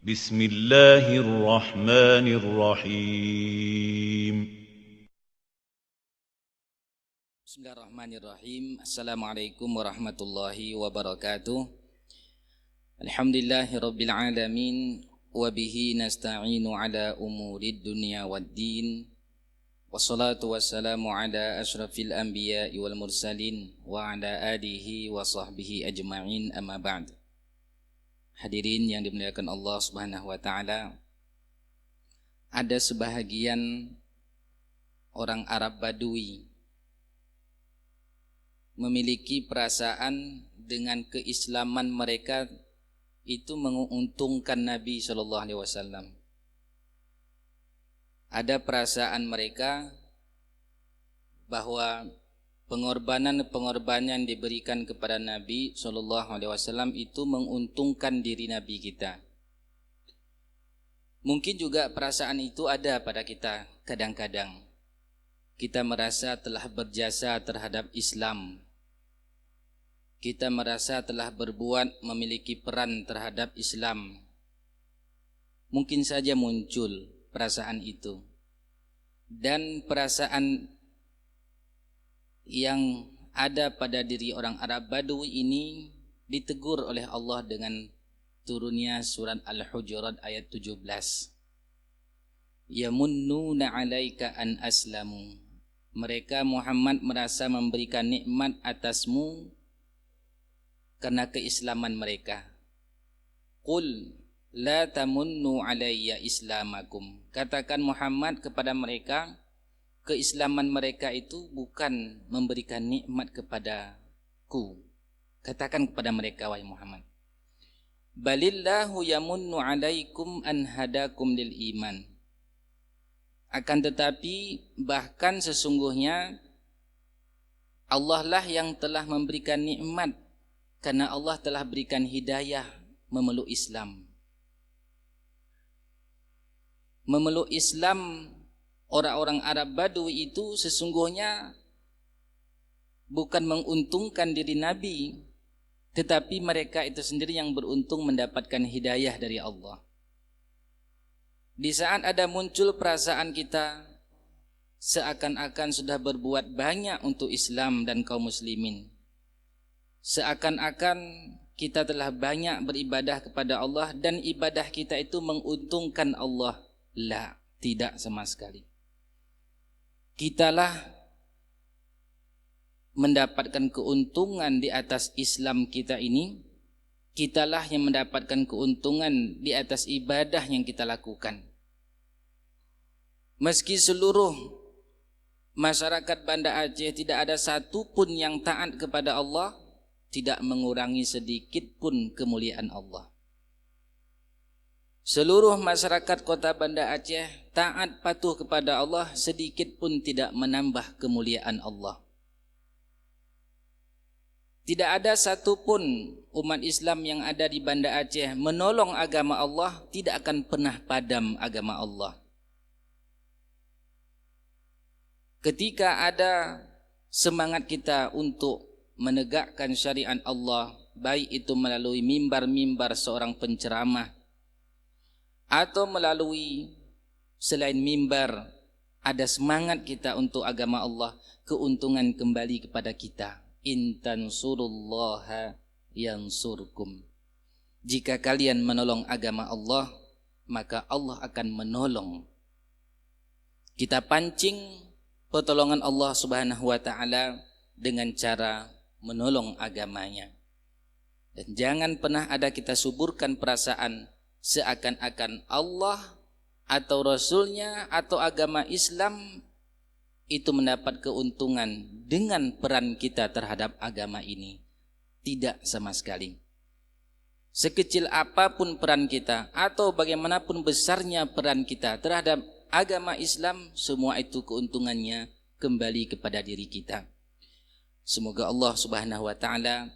Bismillahirrahmanirrahim. Bismillahirrahmanirrahim. Assalamualaikum warahmatullahi wabarakatuh. Alhamdulillahirabbil alamin wa bihi nasta'inu ala umurid dunya waddin. Wassalatu wassalamu ala asyrafil anbiya'i wal mursalin wa ala alihi wa sahbihi ajma'in, amma ba'd. Hadirin yang dimuliakan Allah Subhanahu wa taala, ada sebahagian orang Arab Badui memiliki perasaan dengan keislaman mereka itu menguntungkan Nabi SAW. Ada perasaan mereka bahwa pengorbanan yang diberikan kepada Nabi SAW itu menguntungkan diri Nabi kita. Mungkin juga perasaan itu ada pada kita kadang-kadang. Kita merasa telah berjasa terhadap Islam. Kita merasa telah berbuat memiliki peran terhadap Islam. Mungkin saja muncul perasaan itu. Dan perasaan yang ada pada diri orang Arab Badui ini ditegur oleh Allah dengan turunnya surat Al-Hujurat ayat 17. Yamunnuna 'alaika an aslamu. Mereka Muhammad merasa memberikan nikmat atasmu karena keislaman mereka. Qul la tamunnu 'alayya islamakum. Katakan Muhammad kepada mereka, keislaman mereka itu bukan memberikan nikmat kepadaku. Katakan kepada mereka, wahai Muhammad, balillahu yamunnu 'alaikum an hadakum lil iman. Akan tetapi bahkan sesungguhnya Allah lah yang telah memberikan nikmat, karena Allah telah berikan hidayah memeluk Islam. Memeluk Islam orang-orang Arab Badui itu sesungguhnya bukan menguntungkan diri Nabi, tetapi mereka itu sendiri yang beruntung mendapatkan hidayah dari Allah. Di saat ada muncul perasaan kita seakan-akan sudah berbuat banyak untuk Islam dan kaum muslimin, seakan-akan kita telah banyak beribadah kepada Allah dan ibadah kita itu menguntungkan Allah, tidak sama sekali. Kitalah mendapatkan keuntungan di atas Islam kita ini. Kitalah yang mendapatkan keuntungan di atas ibadah yang kita lakukan. Meski seluruh masyarakat Banda Aceh tidak ada satu pun yang taat kepada Allah, tidak mengurangi sedikit pun kemuliaan Allah. Seluruh masyarakat kota Banda Aceh taat patuh kepada Allah, sedikit pun tidak menambah kemuliaan Allah. Tidak ada satu pun umat Islam yang ada di Banda Aceh menolong agama Allah, tidak akan pernah padam agama Allah. Ketika ada semangat kita untuk menegakkan syariat Allah, baik itu melalui mimbar-mimbar seorang penceramah atau melalui selain mimbar, ada semangat kita untuk agama Allah, keuntungan kembali kepada kita. In tansurullaha yansurkum. Jika kalian menolong agama Allah, maka Allah akan menolong. Kita pancing pertolongan Allah Subhanahu wa taala dengan cara menolong agamanya. Dan jangan pernah ada kita suburkan perasaan seakan-akan Allah atau Rasulnya atau agama Islam itu mendapat keuntungan dengan peran kita terhadap agama ini. Tidak sama sekali. Sekecil apapun peran kita atau bagaimanapun besarnya peran kita terhadap agama Islam, semua itu keuntungannya kembali kepada diri kita. Semoga Allah Subhanahu wa taala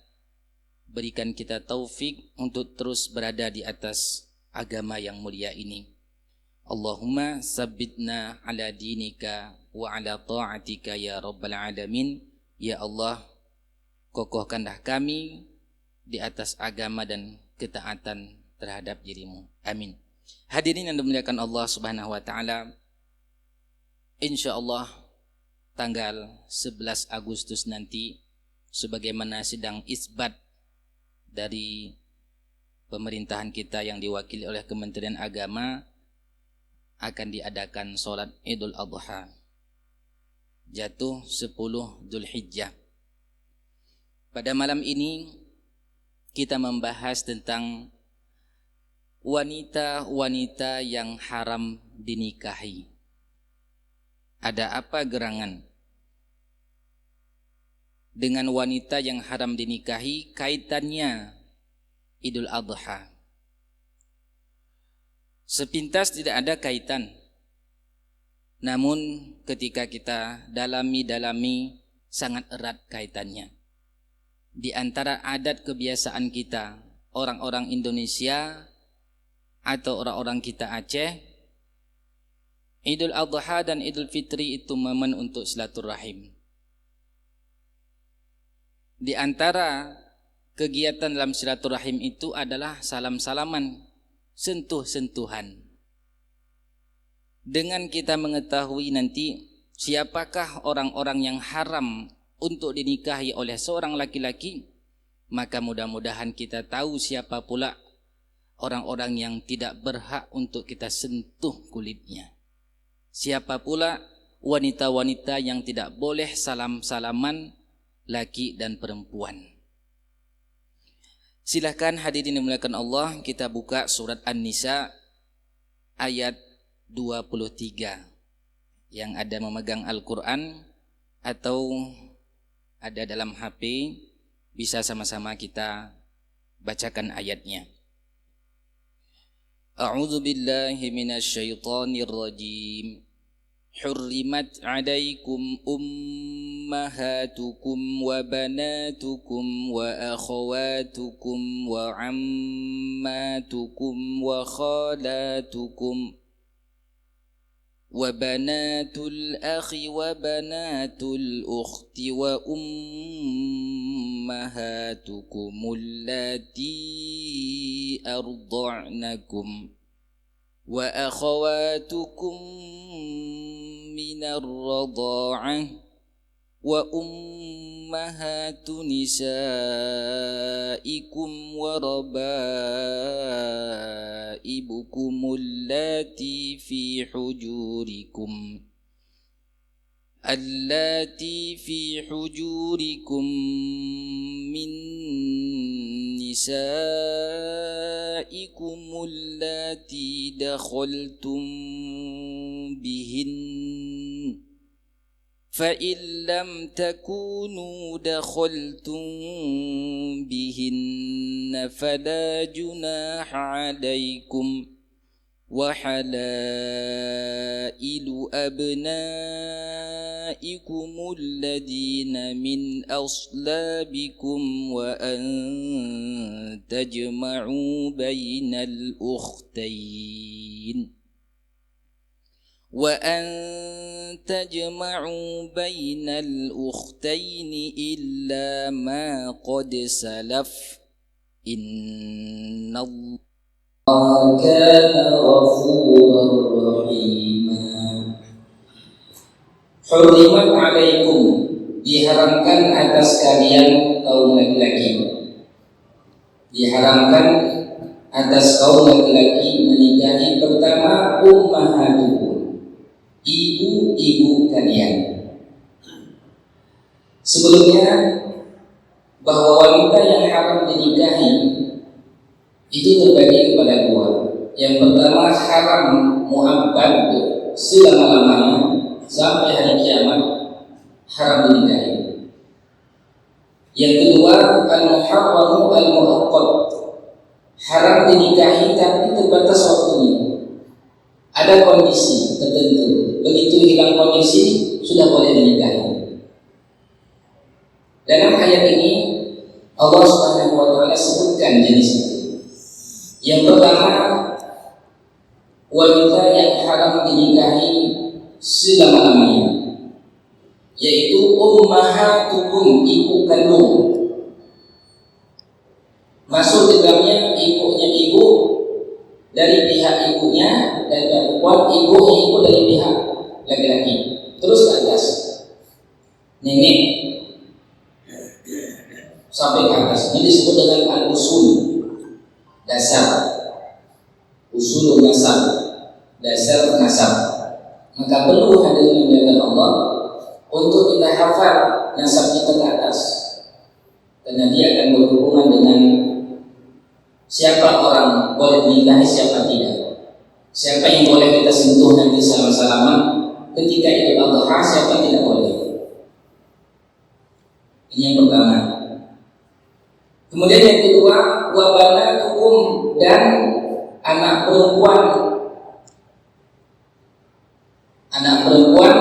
berikan kita taufik untuk terus berada di atas agama yang mulia ini. Allahumma sabbitna ala dinika wa ala ta'atika ya rabbal alamin. Ya Allah, kokohkanlah kami di atas agama dan ketaatan terhadap dirimu. Amin. Hadirin yang dimuliakan Allah Subhanahu wa taala, insyaallah tanggal 11 Agustus nanti, sebagaimana sidang isbat dari pemerintahan kita yang diwakili oleh Kementerian Agama, akan diadakan sholat Idul Adha jatuh 10 Dzulhijjah. Pada malam ini kita membahas tentang wanita-wanita yang haram dinikahi. Ada apa gerangan dengan wanita yang haram dinikahi, kaitannya Idul Adha? Sepintas tidak ada kaitan, namun ketika kita dalami sangat erat kaitannya. Di antara adat kebiasaan kita, orang-orang Indonesia atau orang-orang kita Aceh, Idul Adha dan Idul Fitri itu momen untuk silaturahim. Di antara kegiatan dalam silaturahim itu adalah salam-salaman, sentuh-sentuhan. Dengan kita mengetahui nanti siapakah orang-orang yang haram untuk dinikahi oleh seorang laki-laki, maka mudah-mudahan kita tahu siapa pula orang-orang yang tidak berhak untuk kita sentuh kulitnya. Siapa pula wanita-wanita yang tidak boleh salam-salaman laki dan perempuan. Silakan hadirin yang dimuliakan Allah, kita buka surat An-Nisa ayat 23. Yang ada memegang Al-Quran atau ada dalam HP, bisa sama-sama kita bacakan ayatnya. A'udzu billahi minasyaitonir rajim. Hurrimat 'alaikum ummahatukum wa banatukum wa akhawatukum wa 'ammatukum wa khalatukum wa banatul akhi wa banatul ukhti wa ummahatukum allati arda'nakum wa akhawatukum minar radha'ah wa ummahatu nisaikum wa rabaibukum allati fi hujurikum min nisaikum allati dakhaltum bihin فَإِنْ لَمْ تَكُونُوا دَخَلْتُمْ بِهِنَّ فَلَا جُنَاحَ عَلَيْكُمْ وَحَلَائِلُ أَبْنَائِكُمُ الَّذِينَ مِنْ أَصْلَابِكُمْ وَأَنْ تَجْمَعُوا بَيْنَ الْأُخْتَيْنِ إلا ما قد سلف إن الله كان غفورا رحيما. Hurrimat 'alaikum, diharamkan atas kalian kaum laki-laki. Diharamkan atas kaum laki-laki menikahi pertama ummahatukum, ibu-ibu kalian. Sebelumnya bahwa wanita yang haram dinikahi itu terbagi kepada dua. Yang pertama haram mu'abbad, selama-lamanya sampai hari kiamat haram dinikahi. Yang kedua al-muharramu al-mu'aqqad, haram dinikahi tapi terbatas waktunya. Ada kondisi tertentu, begitu hilang kondisi sudah boleh dinikahi. Dalam ayat ini Allah Subhanahu wa taala sebutkan jenis itu. Yang pertama, wanita yang haram dinikahi selama-lamanya, yaitu ummahatukum, ibu kandung. Masuk di dalamnya ibunya ibu, dari pihak ibunya, dari pihak perempuan, ibunya itu dari pihak laki-laki, terus ke atas, nenek sampai ke atas. Ini disebut dengan al-usul, dasar, usul nasab, dasar nasab. Maka perlu hadirin yang Allah untuk kita hafal nasab kita ke atas, karena dia akan berhubungan dengan siapa orang boleh dinikahi, siapa tidak, siapa yang boleh kita sentuh nanti salam-salaman ketika Idul Adha, siapa yang tidak boleh. Ini yang pertama. Kemudian yang kedua, wa banatukum, dan anak perempuan. Anak perempuan,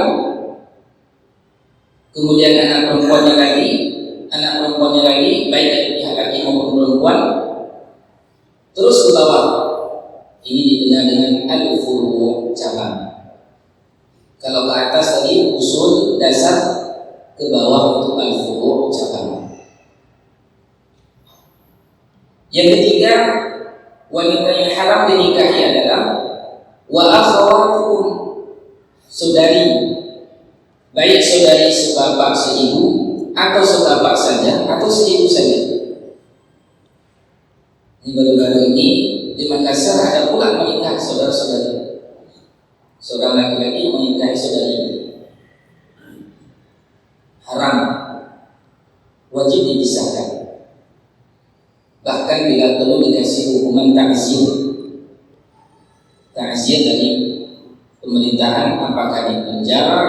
kemudian anak perempuannya lagi, baik dari pihak laki maupun perempuan, terus ke bawah. Ini dikenal dengan al-furu', cabang. Kalau ke atas tadi usul, dasar, ke bawah untuk al-furu', cabang. Yang ketiga, wanita yang haram dinikahi adalah wa akhawatukum, saudari, baik saudari sebapak seibu, atau sebapak saja, atau seibu saja. Ini baru-baru ini di Makassar ada pula menikah saudara-saudari, seorang laki-laki menikahi saudari, haram, wajib dipisahkan. Bahkan bila perlu dikasih hukuman ta'zir. Ta'zir dari pemerintahan, apakah di penjara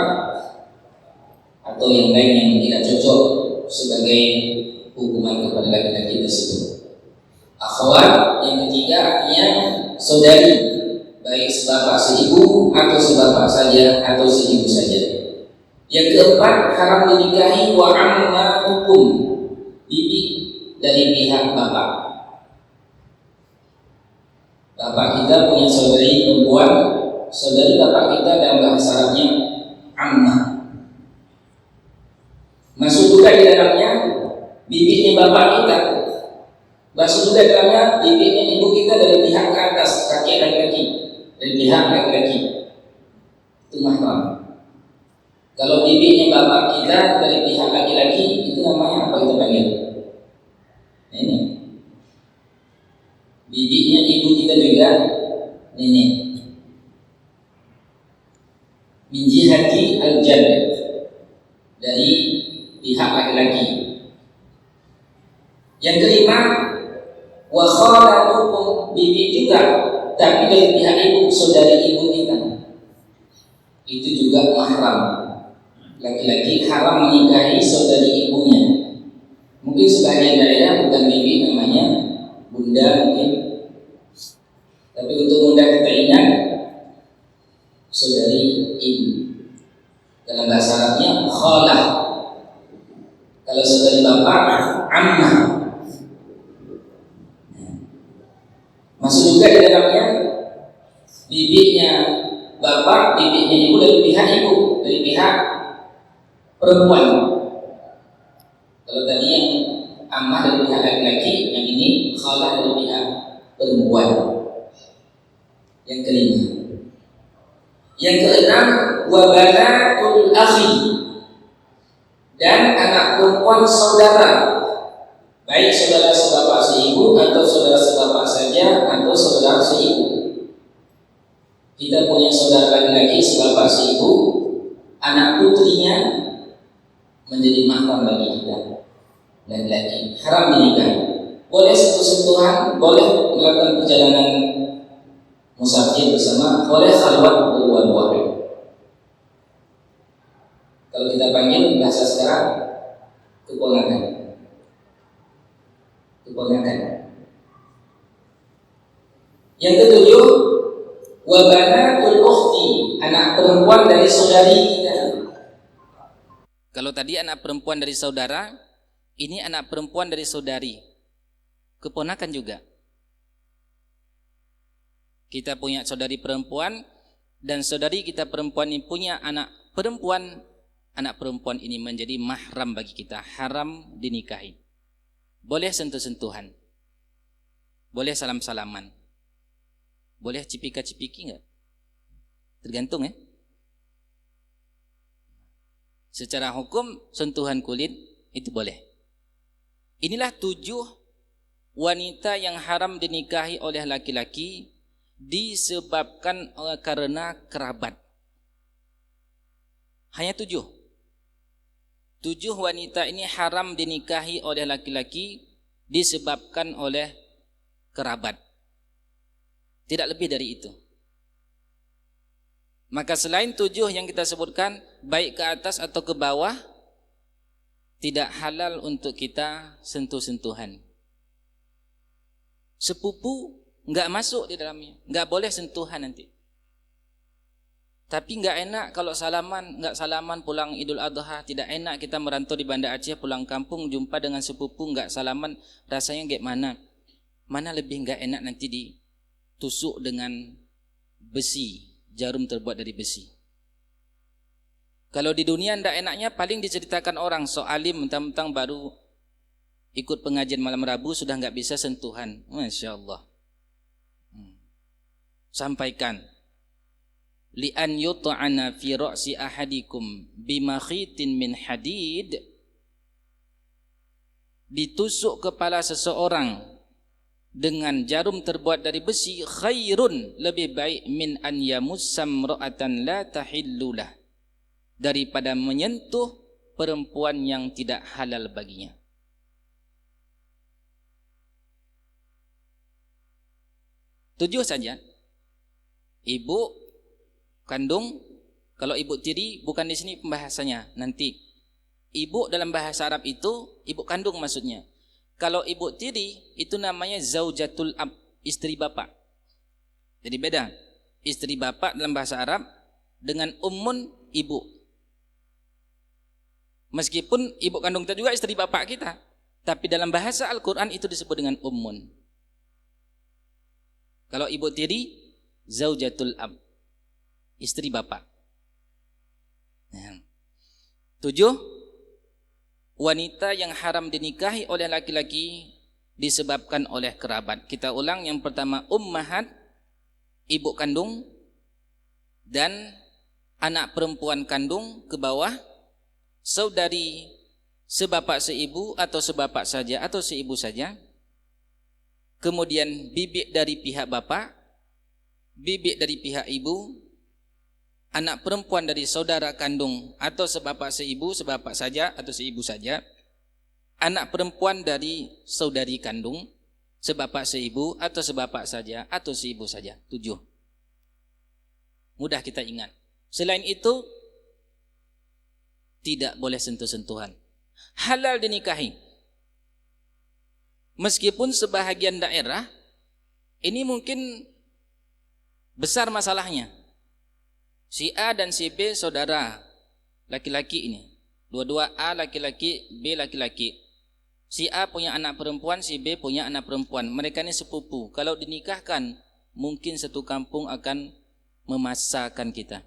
atau yang lain yang tidak cocok sebagai hukuman kepada laki-laki tersebut. Akhwat yang ketiga artinya saudari, baik sebapak seibu atau sebapak saja atau seibu saja. Yang keempat, haram dinikahi wa ammatukum, bibi dari pihak bapak. Bapak kita punya saudari perempuan, saudari bapak kita dalam bahasa Arabnya ammah. Masuk juga di dalamnya bibitnya bapak kita, masuk juga di dalamnya bibitnya ibu kita dari pihak ke atas, kaki laki-laki, dari pihak laki-laki. Itu mahram. Kalau bibitnya bapak kita dari pihak laki-laki, itu namanya apa kita panggil? Nenek. Bibitnya ibu kita juga nenek. Min jihati al-jadd, dari pihak laki-laki. Yang kelima, wa khalatukum, bibi juga tapi dari pihak ibu, saudari ibu kita. Itu juga mahram. Laki-laki haram menikahi saudari ibunya. Mungkin sebagian daerah bukan bibi, namanya bunda mungkin. Tapi untuk bunda kita ingat saudari ibu. Dalam bahasa Arabnya khalah. Kalau saudari bapak, ammah. Masuk juga di dalamnya bibitnya bapak, bibitnya ibu dari pihak ibu, dari pihak perempuan. Kalau tadi yang ammah dari pihak laki-laki, yang ini khalah dari pihak perempuan. Yang kelima. Yang keenam, wa banatul akhi, dan anak perempuan saudara, baik saudara sebapak seibu atau saudara sebapak saja atau saudara seibu. Kita punya saudara laki-laki sebapak seibu, anak putrinya menjadi mahram bagi kita. Laki-laki haram dinikahi. Boleh sentuh-sentuhan, boleh melakukan perjalanan musafir bersama, boleh khalwat berdua-dua. Kalau kita panggil bahasa sekarang, keponakan. Yang ketujuh, wa banatul ukhti, anak perempuan dari saudari kita. Kalau tadi anak perempuan dari saudara, ini anak perempuan dari saudari, keponakan juga. Kita punya saudari perempuan, dan saudari kita perempuan ini punya anak perempuan. Anak perempuan ini menjadi mahram bagi kita, haram dinikahi. Boleh sentuh-sentuhan, boleh salam-salaman, Boleh cipika-cipiki enggak? Tergantung ya. Secara hukum sentuhan kulit itu boleh. Inilah 7 wanita yang haram dinikahi oleh laki-laki disebabkan karena kerabat. Hanya 7. 7 wanita ini haram dinikahi oleh laki-laki disebabkan oleh kerabat. Tidak lebih dari itu. Maka selain 7 yang kita sebutkan, baik ke atas atau ke bawah, tidak halal untuk kita sentuh-sentuhan. Sepupu enggak masuk di dalamnya, enggak boleh sentuhan nanti. Tapi enggak enak kalau salaman, enggak salaman pulang Idul Adha, tidak enak kita merantau di Banda Aceh pulang kampung jumpa dengan sepupu enggak salaman, rasanya gimana? Mana lebih enggak enak nanti ditusuk dengan besi, jarum terbuat dari besi. Kalau di dunia ndak enaknya paling diceritakan orang, so alim mentang-mentang baru ikut pengajian malam Rabu sudah enggak bisa sentuhan. Masya Allah. Sampaikan. Li'an yut'ana fi ra'si ahadikum bimakhitin min hadid. Ditusuk kepala seseorang dengan jarum terbuat dari besi khairun, lebih baik min an yamussam ra'atan la tahillulah, daripada menyentuh perempuan yang tidak halal baginya. Tujuh saja. Ibu kandung, kalau ibu tiri bukan di sini pembahasannya. Nanti ibu dalam bahasa Arab itu ibu kandung maksudnya. Kalau ibu tiri itu namanya zaujatul ab, istri bapak. Jadi beda. Istri bapak dalam bahasa Arab dengan ummun ibu. Meskipun ibu kandung kita juga istri bapak kita, tapi dalam bahasa Al-Quran itu disebut dengan ummun. Kalau ibu tiri, zaujatul ab, istri bapak. 7, wanita yang haram dinikahi oleh laki-laki disebabkan oleh kerabat. Kita ulang, yang pertama ummahat, ibu kandung, dan anak perempuan kandung ke bawah, saudari sebapak seibu atau sebapak saja atau seibu saja, kemudian bibik dari pihak bapak, bibik dari pihak ibu, anak perempuan dari saudara kandung atau sebapak seibu, sebapak saja atau seibu saja, anak perempuan dari saudari kandung, sebapak seibu atau sebapak saja atau seibu saja. 7. Mudah kita ingat. Selain itu tidak boleh sentuh-sentuhan. Halal dinikahi. Meskipun sebahagian daerah ini mungkin besar masalahnya. Si A dan si B saudara laki-laki ini. Dua-dua A laki-laki, B laki-laki. Si A punya anak perempuan, si B punya anak perempuan. Mereka ini sepupu. Kalau dinikahkan, mungkin satu kampung akan memasakkan kita.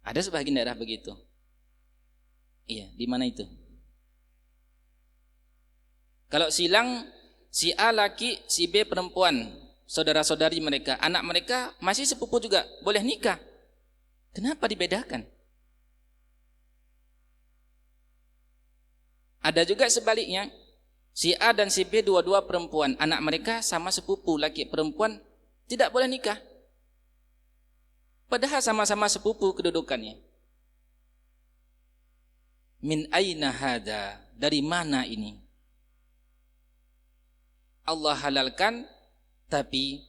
Ada sebahagian daerah begitu. Iya, di mana itu? Kalau silang, si A laki, si B perempuan, saudara-saudari mereka, anak mereka masih sepupu juga, boleh nikah. Kenapa dibedakan? Ada juga sebaliknya, si A dan si B dua-dua perempuan, anak mereka sama sepupu, laki perempuan, tidak boleh nikah. Padahal sama-sama sepupu kedudukannya. Min aina hada, dari mana ini? Allah halalkan, tapi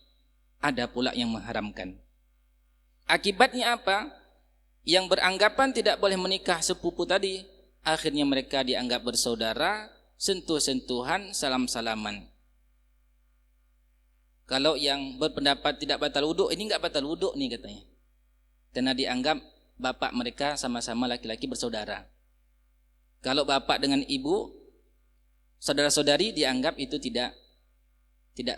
ada pula yang mengharamkan. Akibatnya apa? Yang beranggapan tidak boleh menikah sepupu tadi, akhirnya mereka dianggap bersaudara, sentuh-sentuhan, salam-salaman. Kalau yang berpendapat tidak batal wuduk, ini enggak batal wuduk nih katanya. Karena dianggap bapak mereka sama-sama laki-laki bersaudara. Kalau bapak dengan ibu, saudara-saudari, dianggap itu tidak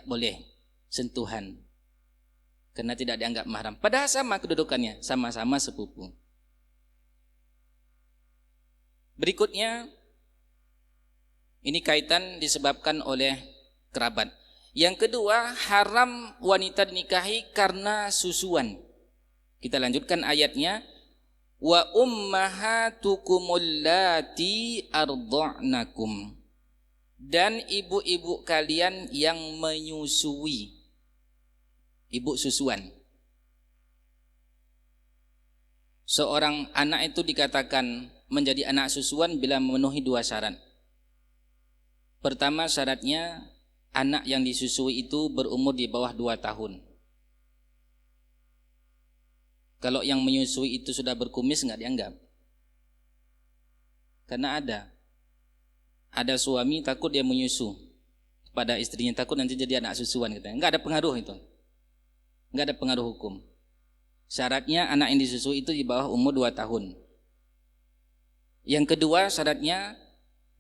boleh sentuhan. Karena tidak dianggap mahram. Padahal sama kedudukannya, sama-sama sepupu. Berikutnya, ini kaitan disebabkan oleh kerabat. Yang kedua, haram wanita dinikahi karena susuan. Kita lanjutkan ayatnya. Wa ummahatukumul lati arda'nakum. Dan ibu-ibu kalian yang menyusui. Ibu susuan. Seorang anak itu dikatakan menjadi anak susuan bila memenuhi 2 syarat. Pertama, syaratnya anak yang disusui itu berumur di bawah 2 tahun. Kalau yang menyusui itu sudah berkumis nggak dianggap. Karena ada suami takut dia menyusu pada istrinya, takut nanti jadi anak susuan gitu. Nggak ada pengaruh itu. Nggak ada pengaruh hukum. Syaratnya anak yang disusui itu di bawah umur 2 tahun. Yang kedua, syaratnya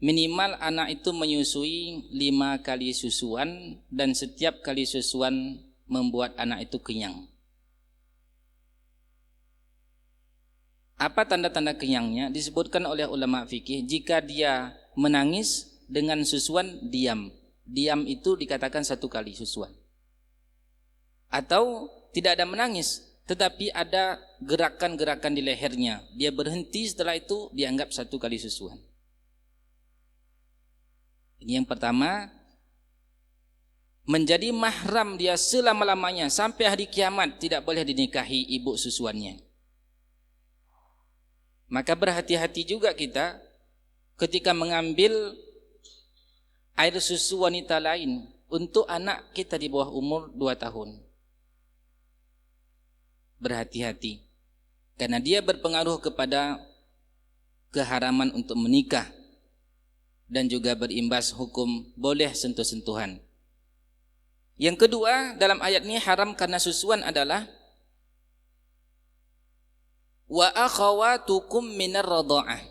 minimal anak itu menyusui 5 kali susuan dan setiap kali susuan membuat anak itu kenyang. Apa tanda-tanda kenyangnya? Disebutkan oleh ulama fikih, jika dia menangis dengan susuan diam. Diam itu dikatakan 1 kali susuan. Atau tidak ada menangis, tetapi ada gerakan-gerakan di lehernya. Dia berhenti, setelah itu dianggap 1 kali susuan. Ini yang pertama. Menjadi mahram dia selama-lamanya sampai hari kiamat, tidak boleh dinikahi ibu susuannya. Maka berhati-hati juga kita ketika mengambil air susu wanita lain untuk anak kita di bawah umur 2 tahun. Berhati-hati, karena dia berpengaruh kepada keharaman untuk menikah dan juga berimbas hukum boleh sentuh-sentuhan. Yang kedua, dalam ayat ini haram karena susuan adalah wa akhawatukum minar radha'ah,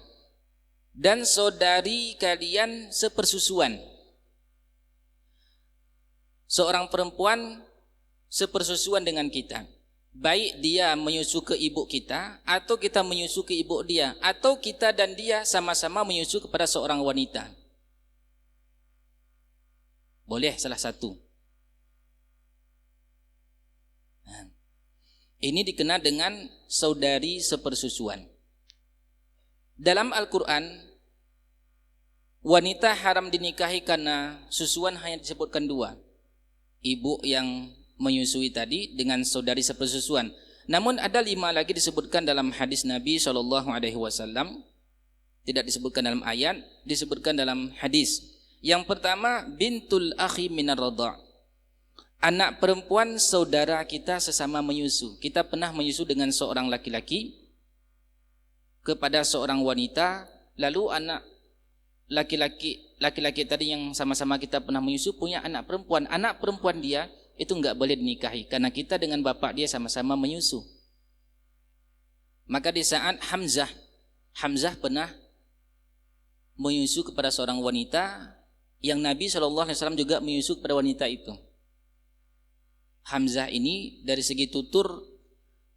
dan saudari kalian sepersusuan. Seorang perempuan sepersusuan dengan kita, baik dia menyusu ke ibu kita atau kita menyusu ke ibu dia, atau kita dan dia sama-sama menyusu kepada seorang wanita. Boleh salah satu. Ini dikenal dengan saudari sepersusuan. Dalam Al-Quran, wanita haram dinikahi karena susuan hanya disebutkan 2. Ibu yang menyusui tadi dengan saudari sepersusuan. Namun ada 5 lagi disebutkan dalam hadis Nabi SAW. Tidak disebutkan dalam ayat, disebutkan dalam hadis. Yang pertama, bintul akhi minar radha'. Anak perempuan saudara kita sesama menyusu. Kita pernah menyusu dengan seorang laki-laki kepada seorang wanita, lalu anak laki-laki tadi yang sama-sama kita pernah menyusu punya anak perempuan. Anak perempuan dia itu enggak boleh dinikahi karena kita dengan bapak dia sama-sama menyusu. Maka di saat Hamzah pernah menyusu kepada seorang wanita yang Nabi SAW juga menyusu kepada wanita itu. Hamzah ini dari segi tutur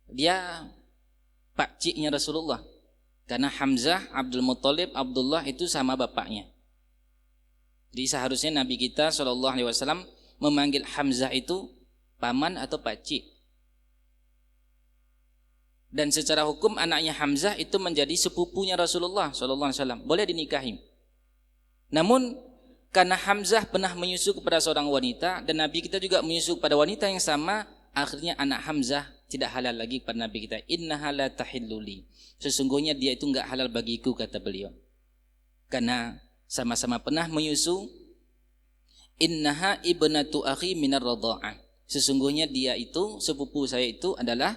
dia pakciknya Rasulullah, karena Hamzah, Abdul Muttalib, Abdullah itu sama bapaknya. Jadi seharusnya Nabi kita SAW memanggil Hamzah itu paman atau pakcik. Dan secara hukum anaknya Hamzah itu menjadi sepupunya Rasulullah SAW, boleh dinikahi. Namun karena Hamzah pernah menyusu kepada seorang wanita dan Nabi kita juga menyusu kepada wanita yang sama, akhirnya anak Hamzah tidak halal lagi kepada Nabi kita. Innaha la tahilluli. Sesungguhnya dia itu enggak halal bagiku, kata beliau. Karena sama-sama pernah menyusu. Innaha ibnatu akhi minar radha'ah. Sesungguhnya dia itu, sepupu saya itu adalah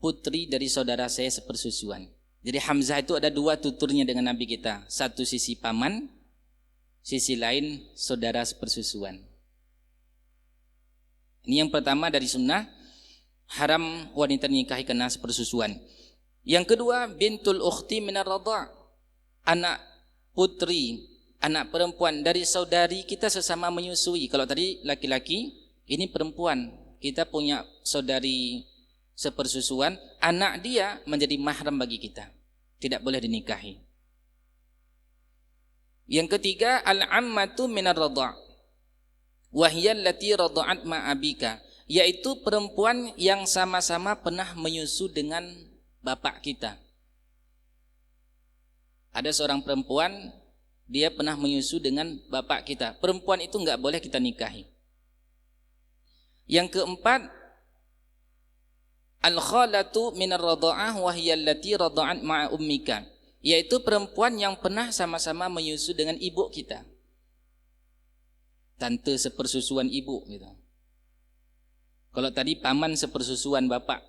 putri dari saudara saya sepersusuan. Jadi Hamzah itu ada 2 tuturnya dengan Nabi kita. Satu sisi paman, sisi lain saudara sepersusuan. Ini yang pertama dari sunnah, haram wanita nikahi karena sepersusuan. Yang kedua, bintul ukhti minar radha'. Anak putri, anak perempuan dari saudari kita sesama menyusui. Kalau tadi laki-laki, ini perempuan. Kita punya saudari sepersusuan, anak dia menjadi mahram bagi kita. Tidak boleh dinikahi. Yang ketiga, al-ammatu minar radha'. Wahyallati radha'at ma'abika, yaitu perempuan yang sama-sama pernah menyusu dengan bapak kita. Ada seorang perempuan, dia pernah menyusu dengan bapak kita. Perempuan itu enggak boleh kita nikahi. Yang keempat, al-khalatu minar radha'ah wahyallati radha'at ma'a ummika, yaitu perempuan yang pernah sama-sama menyusu dengan ibu kita. Tante sepersusuan ibu gitu. Kalau tadi paman sepersusuan bapak.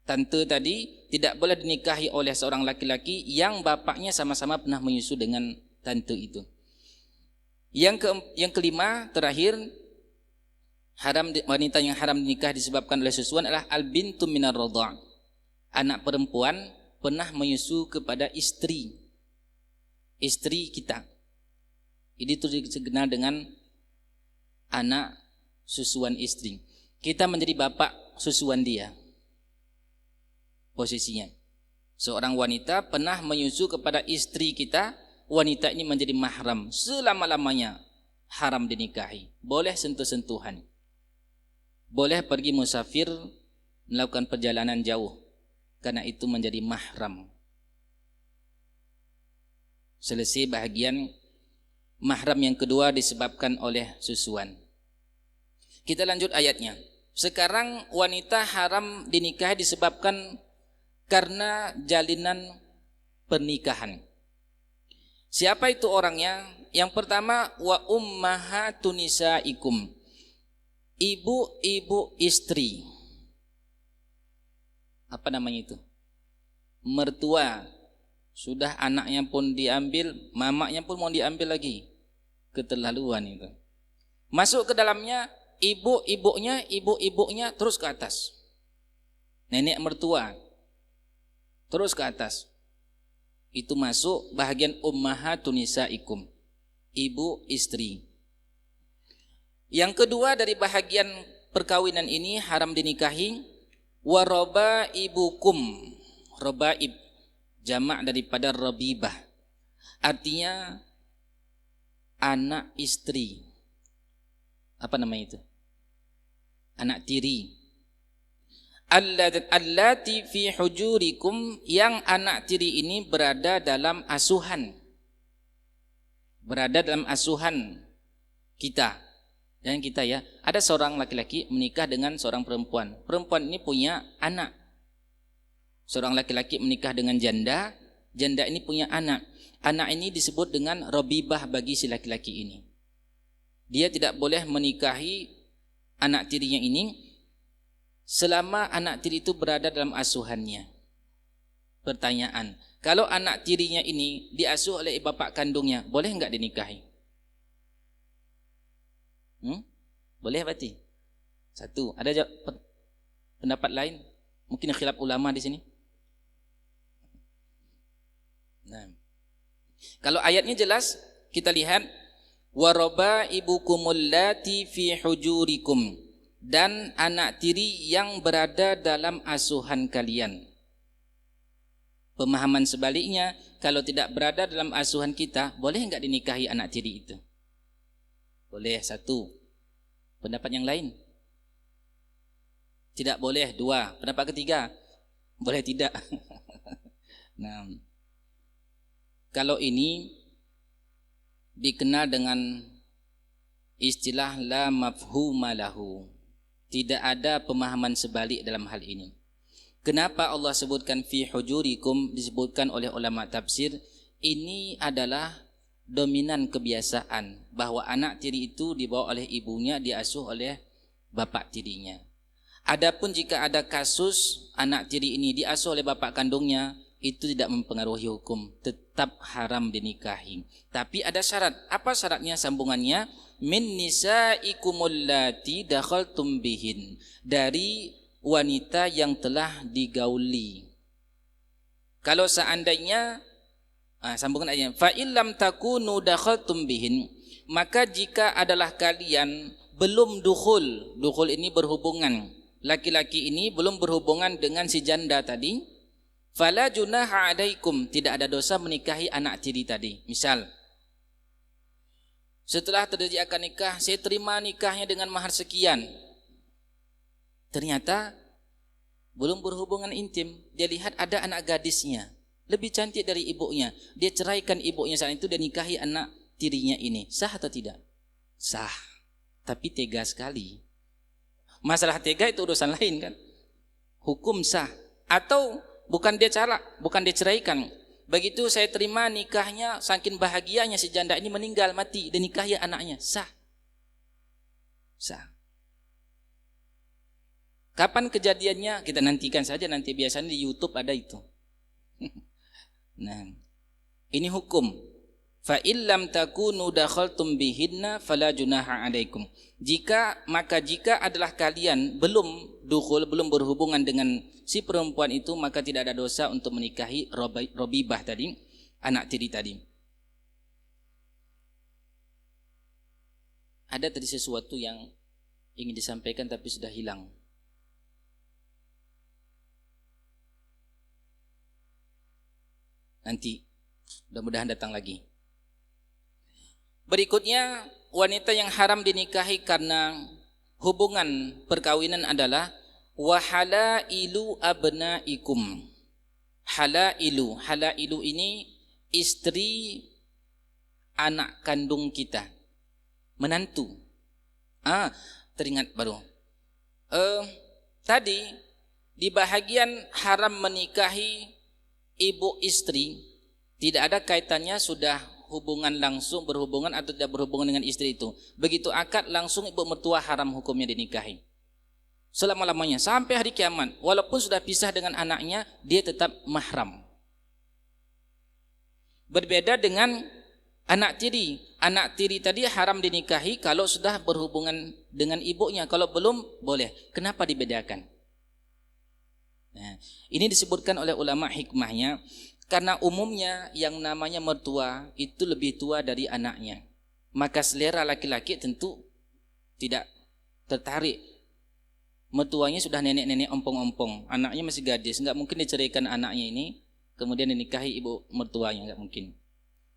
Tante tadi tidak boleh dinikahi oleh seorang laki-laki yang bapaknya sama-sama pernah menyusu dengan tante itu. Yang kelima, terakhir, wanita yang haram dinikah disebabkan oleh susuan adalah al-bintu minar radha'. Anak perempuan pernah menyusu kepada istri kita. Ini itu dikenal dengan anak susuan istri. Kita menjadi bapak susuan dia. Posisinya, seorang wanita pernah menyusu kepada istri kita, wanita ini menjadi mahram selama-lamanya, haram dinikahi. Boleh sentuh-sentuhan, boleh pergi musafir, melakukan perjalanan jauh, karena itu menjadi mahram. Selesai bahagian mahram yang kedua disebabkan oleh susuan. Kita lanjut ayatnya. Sekarang wanita haram dinikahi disebabkan karena jalinan pernikahan. Siapa itu orangnya? Yang pertama, wa ummahatun nisaikum, ibu-ibu istri. Apa namanya itu? Mertua. Sudah anaknya pun diambil, mamaknya pun mau diambil lagi. Keterlaluan itu. Masuk ke dalamnya ibu-ibunya terus ke atas. Nenek mertua terus ke atas. Itu masuk bahagian ummahatun nisaikum, ibu istri. Yang kedua dari bahagian perkawinan ini haram dinikahi warabaibukum. Rabaib jamak daripada rabibah, artinya anak istri. Apa namanya itu? Anak tiri. Allati fi hujurikum, yang anak tiri ini berada dalam asuhan. Berada dalam asuhan kita. Dan kita ya, ada seorang laki-laki menikah dengan seorang perempuan. Perempuan ini punya anak. Seorang laki-laki menikah dengan janda, janda ini punya anak. Anak ini disebut dengan rabibah bagi si laki-laki ini. Dia tidak boleh menikahi anak tirinya ini selama anak tiri itu berada dalam asuhannya. Pertanyaan, kalau anak tirinya ini diasuh oleh bapak kandungnya, boleh enggak dinikahi? Boleh berarti? Satu, ada pendapat lain? Mungkin khilaf ulama di sini. Nah, kalau ayatnya jelas, kita lihat warabaibukumul lati fi hujurikum, dan anak tiri yang berada dalam asuhan kalian. Pemahaman sebaliknya, kalau tidak berada dalam asuhan kita, boleh enggak dinikahi anak tiri itu? Boleh, satu. Pendapat yang lain? Tidak boleh, dua. Pendapat ketiga? Boleh tidak. Nah, kalau ini dikenal dengan istilah la mafhuma lahu. Tidak ada pemahaman sebalik dalam hal ini. Kenapa Allah sebutkan fi hujurikum, disebutkan oleh ulama tafsir, ini adalah dominan kebiasaan bahwa anak tiri itu dibawa oleh ibunya, diasuh oleh bapak tirinya. Adapun jika ada kasus anak tiri ini diasuh oleh bapak kandungnya, itu tidak mempengaruhi hukum, tetap haram dinikahi. Tapi ada syarat. Apa syaratnya? Sambungannya, min nisaikumul lati dakhaltum bihin, dari wanita yang telah digauli. Kalau seandainya sambungan ayatnya, fa illam takunu dakhaltum bihin, maka jika adalah kalian belum dukhul, dukhul ini berhubungan, laki-laki ini belum berhubungan dengan si janda tadi, fala junaha alaikum, tidak ada dosa menikahi anak tiri tadi. Misal Setelah terjadi akad nikah, saya terima nikahnya dengan mahar sekian. Ternyata belum berhubungan intim, dia lihat ada anak gadisnya, lebih cantik dari ibunya. Dia ceraikan ibunya saat itu dan nikahi anak tirinya ini. Sah atau tidak? Sah. Tapi tega sekali. Masalah tega itu urusan lain kan. Hukum sah. Atau bukan dia bukan dia ceraikan. Begitu saya terima nikahnya, saking bahagianya si janda ini meninggal mati dan nikahi anaknya. Sah. Sah. Kapan kejadiannya? Kita nantikan saja, nanti biasanya di YouTube ada itu. Nah, ini hukum. Fa illam takunu dakhaltum bihinna fala junaha alaikum. Jika adalah kalian belum berhubungan dengan si perempuan itu, maka tidak ada dosa untuk menikahi Robibah tadi, anak tiri tadi. Ada tadi sesuatu yang ingin disampaikan tapi sudah hilang. Nanti mudah-mudahan datang lagi. Berikutnya, wanita yang haram dinikahi karena hubungan perkawinan adalah wahalailu abnaikum. Halailu ini istri anak kandung kita, menantu. Teringat baru. Tadi di bahagian haram menikahi ibu istri, tidak ada kaitannya sudah hubungan langsung, berhubungan atau tidak berhubungan dengan istri itu. Begitu akad langsung ibu mertua haram hukumnya dinikahi. Selama-lamanya sampai hari kiamat, walaupun sudah pisah dengan anaknya, dia tetap mahram. Berbeda dengan anak tiri. Anak tiri tadi haram dinikahi kalau sudah berhubungan dengan ibunya. Kalau belum, boleh. Kenapa dibedakan? Nah, ini disebutkan oleh ulama hikmahnya karena umumnya yang namanya mertua itu lebih tua dari anaknya, maka selera laki-laki tentu tidak tertarik. Mertuanya sudah nenek-nenek ompong-ompong, anaknya masih gadis, nggak mungkin diceraikan anaknya ini kemudian dinikahi ibu mertuanya, nggak mungkin.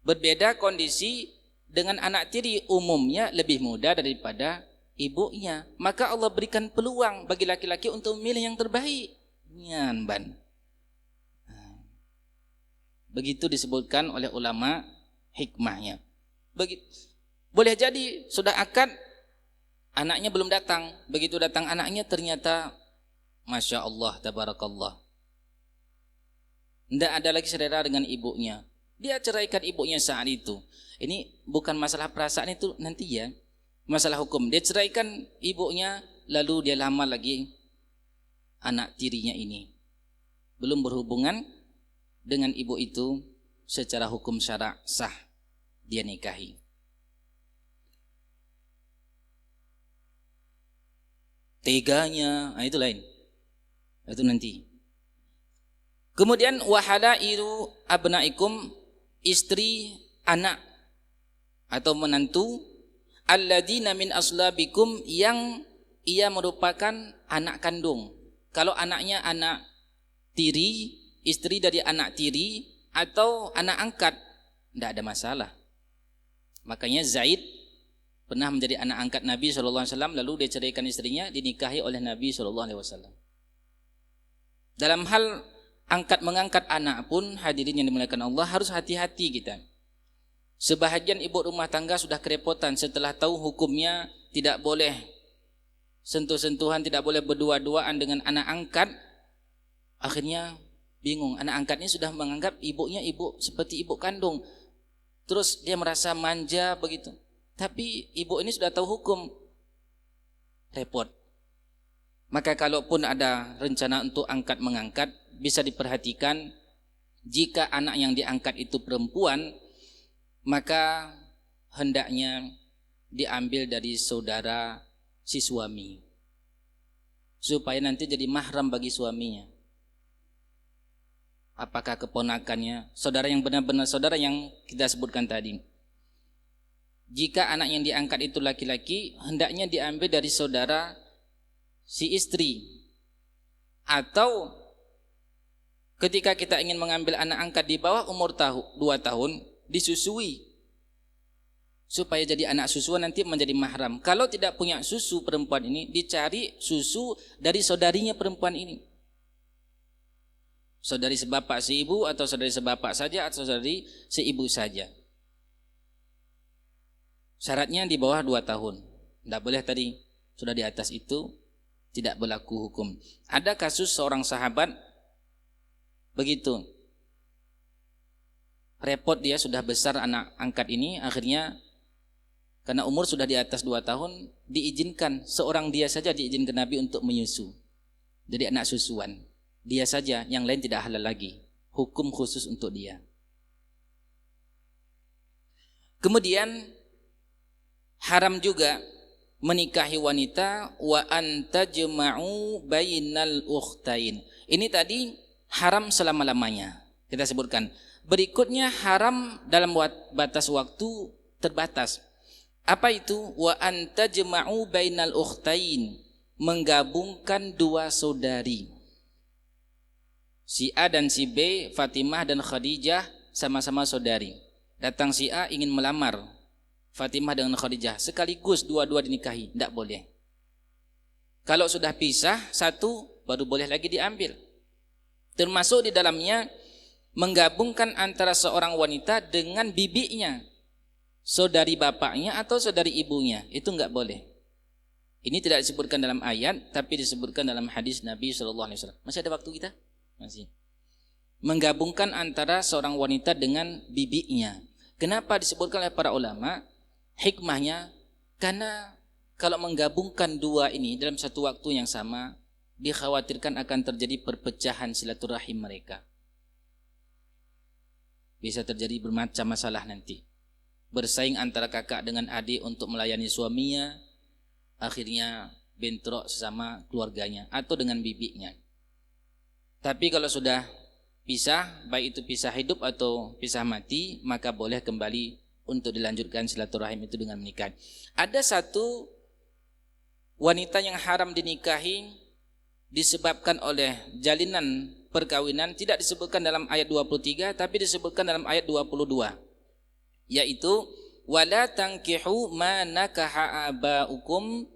Berbeda kondisi dengan anak tiri, umumnya lebih muda daripada ibunya, maka Allah berikan peluang bagi laki-laki untuk memilih yang terbaik. Ban. Begitu disebutkan oleh ulama hikmahnya. Boleh jadi sudah akad, anaknya belum datang. Begitu datang anaknya ternyata Masya Allah, tabarakallah, tidak ada lagi selera dengan ibunya. Dia ceraikan ibunya saat itu. Ini bukan masalah perasaan itu nanti ya, masalah hukum. Dia ceraikan ibunya, lalu dia lamar lagi anak tirinya ini, belum berhubungan dengan ibu itu secara hukum syara sah, dia nikahi. Teganya, itu lain, itu nanti. Kemudian wahalailu abnaikum, istri anak atau menantu, alladzina min aslabikum, yang ia merupakan anak kandung. Kalau anaknya anak tiri, istri dari anak tiri atau anak angkat, tidak ada masalah. Makanya Zaid pernah menjadi anak angkat Nabi SAW, lalu dia ceraikan istrinya, dinikahi oleh Nabi SAW. Dalam hal angkat mengangkat anak pun, hadirin yang dimuliakan Allah, harus hati-hati kita. Sebahagian ibu rumah tangga sudah kerepotan setelah tahu hukumnya tidak boleh sentuh-sentuhan, tidak boleh berdua-duaan dengan anak angkat. Akhirnya bingung, anak angkatnya sudah menganggap ibunya ibu seperti ibu kandung, terus dia merasa manja begitu. Tapi ibu ini sudah tahu hukum, repot. Maka kalaupun ada rencana untuk angkat mengangkat, bisa diperhatikan jika anak yang diangkat itu perempuan, maka hendaknya diambil dari saudara si suami, supaya nanti jadi mahram bagi suaminya. Apakah keponakannya, saudara yang benar-benar saudara yang kita sebutkan tadi. Jika anak yang diangkat itu laki-laki, hendaknya diambil dari saudara si istri. Atau ketika kita ingin mengambil anak angkat di bawah umur 2 tahun, disusui supaya jadi anak susuan nanti menjadi mahram. Kalau tidak punya susu perempuan ini, dicari susu dari saudarinya perempuan ini. Saudari sebapak seibu atau saudari sebapak saja atau saudari seibu saja. Syaratnya di bawah 2 tahun. Tidak boleh tadi, sudah di atas itu tidak berlaku hukum. Ada kasus seorang sahabat begitu. Repot dia, sudah besar anak angkat ini, akhirnya karena umur sudah di atas 2 tahun, diizinkan, seorang dia saja diizinkan Nabi untuk menyusu. Jadi anak susuan. Dia saja, yang lain tidak halal lagi. Hukum khusus untuk dia. Kemudian haram juga menikahi wanita wa antajma'u bainal ukhtain. Ini tadi haram selama-lamanya. Kita sebutkan. Berikutnya haram dalam batas waktu terbatas. Apa itu? Wa antajma'u bainal ukhtain, menggabungkan 2 saudari. Si A dan si B, Fatimah dan Khadijah sama-sama saudari. Datang si A ingin melamar Fatimah dengan Khadijah, sekaligus dua-dua dinikahi, tidak boleh. Kalau sudah pisah satu, baru boleh lagi diambil. Termasuk di dalamnya menggabungkan antara seorang wanita dengan bibinya, saudari bapaknya atau saudari ibunya, itu enggak boleh. Ini tidak disebutkan dalam ayat, tapi disebutkan dalam hadis Nabi SAW. Masih ada waktu kita? Masih. Menggabungkan antara seorang wanita dengan bibinya. Kenapa disebutkan oleh para ulama? Hikmahnya, karena kalau menggabungkan 2 ini dalam satu waktu yang sama, dikhawatirkan akan terjadi perpecahan silaturahim mereka. Bisa terjadi bermacam masalah nanti. Bersaing antara kakak dengan adik untuk melayani suaminya, akhirnya bentrok sesama keluarganya atau dengan bibinya. Tapi kalau sudah pisah, baik itu pisah hidup atau pisah mati, maka boleh kembali untuk dilanjutkan silaturahim itu dengan menikah. Ada satu wanita yang haram dinikahi disebabkan oleh jalinan perkawinan, tidak disebutkan dalam ayat 23 tapi disebutkan dalam ayat 22, yaitu wala tankihu ma nakaha abaukum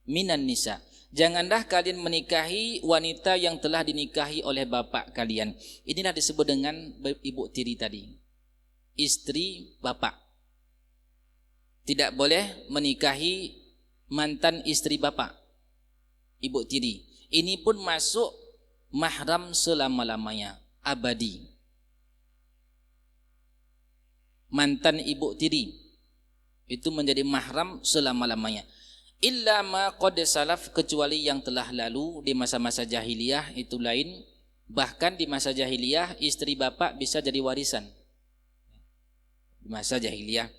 minan nisa. Janganlah kalian menikahi wanita yang telah dinikahi oleh bapak kalian. Inilah disebut dengan ibu tiri tadi, istri bapak. Tidak boleh menikahi mantan istri bapak, ibu tiri. Ini pun masuk mahram selama-lamanya, abadi. Mantan ibu tiri itu menjadi mahram selama-lamanya. Illa ma qad salaf, kecuali yang telah lalu di masa-masa jahiliyah itu lain. Bahkan di masa jahiliyah istri bapak bisa jadi warisan. Di masa jahiliyah.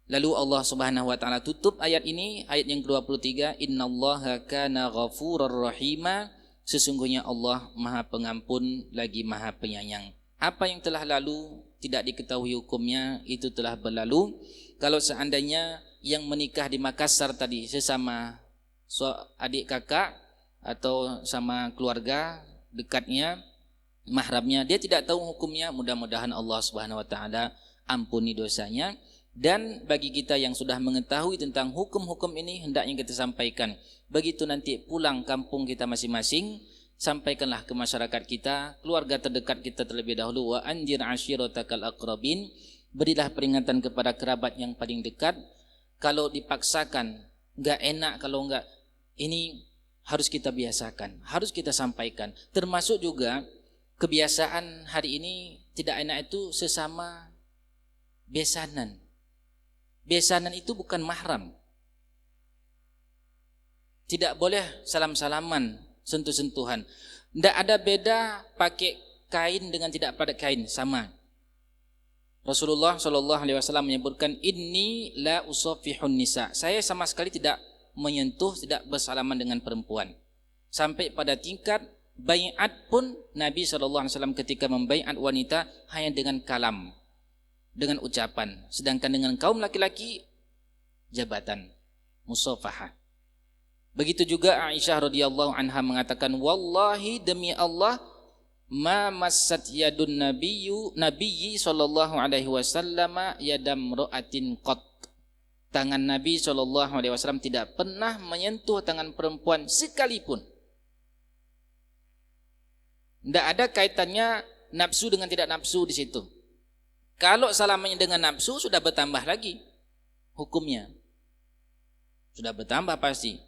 Lalu Allah Subhanahu wa taala tutup ayat ini, ayat yang ke-23, innallaha kana ghafurar rahima, sesungguhnya Allah Maha Pengampun lagi Maha Penyayang. Apa yang telah lalu tidak diketahui hukumnya, itu telah berlalu. Kalau seandainya yang menikah di Makassar tadi sesama adik kakak atau sama keluarga dekatnya, mahramnya, dia tidak tahu hukumnya, mudah-mudahan Allah Subhanahu wa taala ampuni dosanya. Dan bagi kita yang sudah mengetahui tentang hukum-hukum ini, hendaknya kita sampaikan. Begitu nanti pulang kampung kita masing-masing, sampaikanlah ke masyarakat kita, keluarga terdekat kita terlebih dahulu. Wa anjir ashiratakal aqrabin, berilah peringatan kepada kerabat yang paling dekat. Kalau dipaksakan, enggak enak, kalau enggak, ini harus kita biasakan, harus kita sampaikan. Termasuk juga kebiasaan hari ini tidak enak itu sesama besanan. Besanan itu bukan mahram. Tidak boleh salam-salaman, sentuh-sentuhan. Tidak ada beda pakai kain dengan tidak pakai kain, sama. Rasulullah SAW menyebutkan, inni la usafihun nisa. Saya sama sekali tidak menyentuh, tidak bersalaman dengan perempuan. Sampai pada tingkat bai'at pun Nabi SAW ketika membai'at wanita hanya dengan kalam, dengan ucapan. Sedangkan dengan kaum laki-laki, jabatan, musafahah. Begitu juga Aisyah radhiyallahu anha mengatakan, wallahi demi Allah, ma massat yadun nabiyyi sallallahu alaihi wasallam yadam ra'atin qat. Tangan Nabi SAW tidak pernah menyentuh tangan perempuan sekalipun. Tidak ada kaitannya nafsu dengan tidak nafsu di situ. Kalau salamannya dengan nafsu sudah bertambah lagi hukumnya. Sudah bertambah pasti.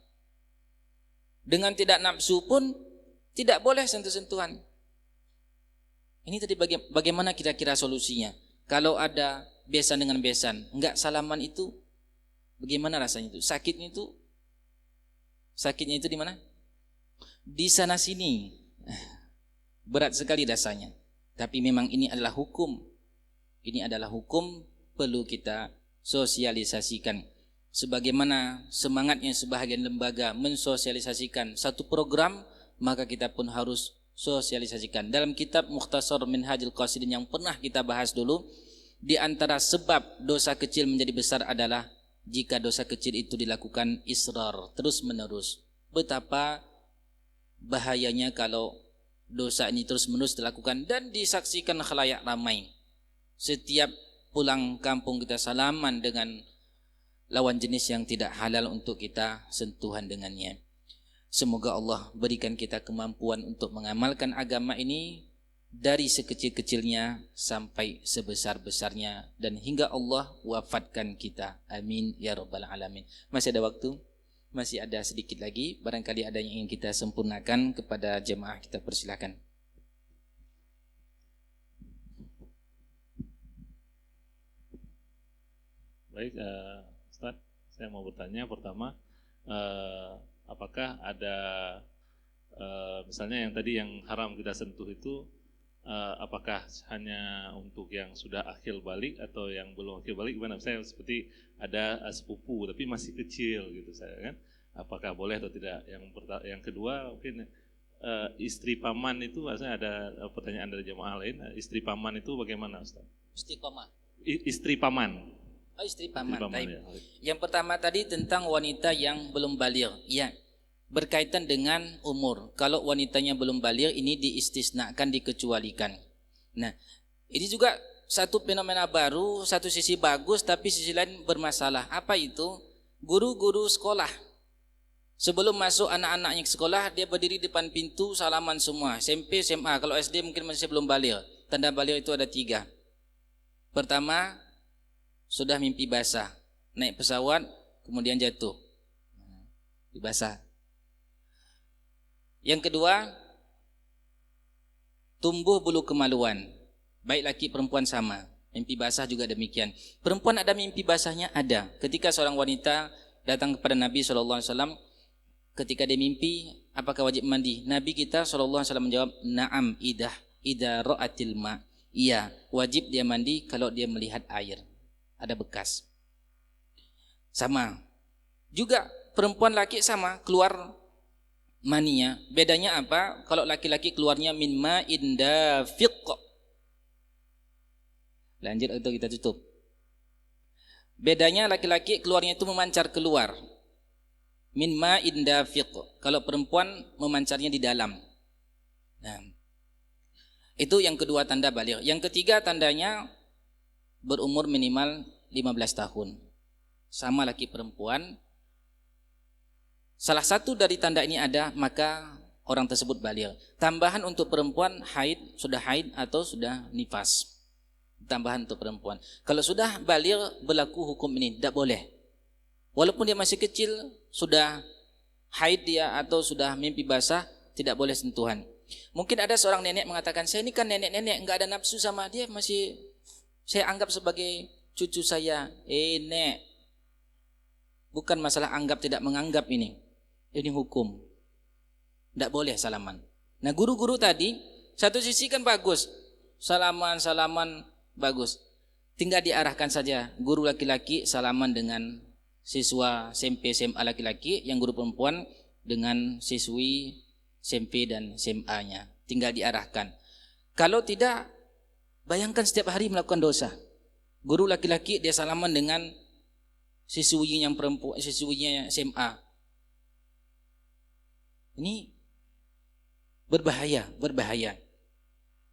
Dengan tidak nafsu pun tidak boleh sentuh-sentuhan. Ini tadi bagaimana kira-kira solusinya? Kalau ada besan dengan besan, enggak salaman itu bagaimana rasanya itu? Sakitnya itu di mana? Di sana sini. Berat sekali rasanya. Tapi memang ini adalah hukum. Ini adalah hukum, perlu kita sosialisasikan. Sebagaimana semangatnya sebahagian lembaga mensosialisasikan satu program, maka kita pun harus sosialisasikan. Dalam kitab Mukhtasar Minhajul Qasidin yang pernah kita bahas dulu, di antara sebab dosa kecil menjadi besar adalah jika dosa kecil itu dilakukan israr, terus menerus. Betapa bahayanya kalau dosa ini terus menerus dilakukan dan disaksikan khalayak ramai. Setiap pulang kampung kita salaman dengan lawan jenis yang tidak halal untuk kita sentuhan dengannya. Semoga Allah berikan kita kemampuan untuk mengamalkan agama ini dari sekecil-kecilnya sampai sebesar-besarnya dan hingga Allah wafatkan kita. Amin ya rabbal alamin. Masih ada waktu? Masih ada sedikit lagi. Barangkali ada yang ingin kita sempurnakan kepada jemaah, kita persilakan. Baik, Ustaz, saya mau bertanya pertama, apakah ada misalnya yang tadi yang haram kita sentuh itu, apakah hanya untuk yang sudah akhil balik atau yang belum akhil balik? Gimana? Saya seperti ada sepupu tapi masih kecil gitu saya kan, apakah boleh atau tidak? Yang kedua mungkin istri paman itu, maksudnya ada pertanyaan dari jemaah lain, istri paman itu bagaimana, Ustaz? Istri paman. Oh, istri paman. Ya. Yang pertama tadi tentang wanita yang belum baligh. Ya, berkaitan dengan umur. Kalau wanitanya belum baligh ini diistisnakan, dikecualikan. Nah, ini juga satu fenomena baru, satu sisi bagus tapi sisi lain bermasalah. Apa itu? Guru-guru sekolah. Sebelum masuk anak-anaknya ke sekolah, dia berdiri depan pintu salaman semua. SMP, SMA. Kalau SD mungkin masih belum baligh. Tanda baligh itu ada 3. Pertama, sudah mimpi basah, naik pesawat kemudian jatuh, basah. Yang kedua, tumbuh bulu kemaluan, baik laki perempuan sama, mimpi basah juga demikian. Perempuan ada mimpi basahnya, ada. Ketika seorang wanita datang kepada Nabi SAW, ketika dia mimpi, apakah wajib mandi? Nabi kita SAW menjawab, na'am idha ra'atil ma'. Iya, wajib dia mandi kalau dia melihat air, ada bekas. Sama juga perempuan laki sama, keluar maninya. Bedanya apa? Kalau laki-laki keluarnya min ma'in dafiq. Lanjut atau kita tutup? Bedanya laki-laki keluarnya itu memancar keluar, min ma'in dafiq. Kalau perempuan memancarnya di dalam. Nah, itu yang kedua tanda baligh. Yang ketiga tandanya berumur minimal 15 tahun. Sama laki perempuan. Salah satu dari tanda ini ada, maka orang tersebut baligh. Tambahan untuk perempuan sudah haid atau sudah nifas. Tambahan untuk perempuan. Kalau sudah baligh berlaku hukum ini, tidak boleh. Walaupun dia masih kecil, sudah haid dia atau sudah mimpi basah, tidak boleh sentuhan. Mungkin ada seorang nenek mengatakan, saya ini kan nenek-nenek, enggak ada nafsu sama dia, masih saya anggap sebagai cucu saya. Nek, bukan masalah anggap tidak menganggap ini. Ini hukum. Tidak boleh salaman. Nah, guru-guru tadi satu sisi kan bagus, salaman bagus. Tinggal diarahkan saja. Guru laki-laki salaman dengan siswa SMP SMA laki-laki, yang guru perempuan dengan siswi SMP dan SMA-nya. Tinggal diarahkan. Kalau tidak, bayangkan setiap hari melakukan dosa. Guru laki-laki dia salaman dengan siswinya yang perempuan, siswinya SMA. Ini berbahaya.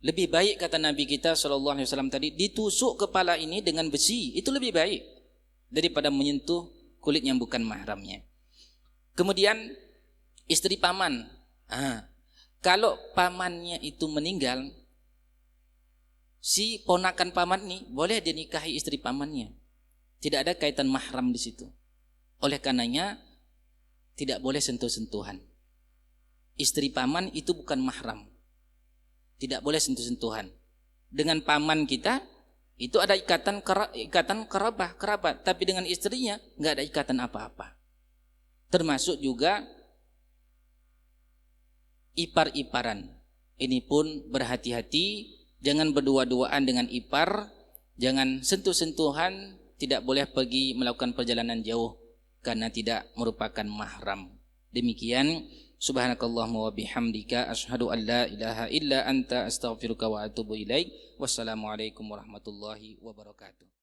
Lebih baik kata Nabi kita SAW tadi, ditusuk kepala ini dengan besi, itu lebih baik. daripada menyentuh kulit yang bukan mahramnya. Kemudian istri paman. Kalau pamannya itu meninggal, si ponakan paman ini boleh dia nikahi istri pamannya. Tidak ada kaitan mahram di situ. Oleh karenanya tidak boleh sentuh-sentuhan. Istri paman itu bukan mahram. Tidak boleh sentuh-sentuhan. Dengan paman kita itu ada ikatan kerabat, tapi dengan istrinya nggak ada ikatan apa-apa. Termasuk juga ipar-iparan. Ini pun berhati-hati, jangan berdua-duaan dengan ipar, jangan sentuh-sentuhan, tidak boleh pergi melakukan perjalanan jauh karena tidak merupakan mahram. Demikian, subhanakallahumma wa bihamdika asyhadu an la ilaha illa anta astaghfiruka wa atubu ilaik. Wassalamualaikum warahmatullahi wabarakatuh.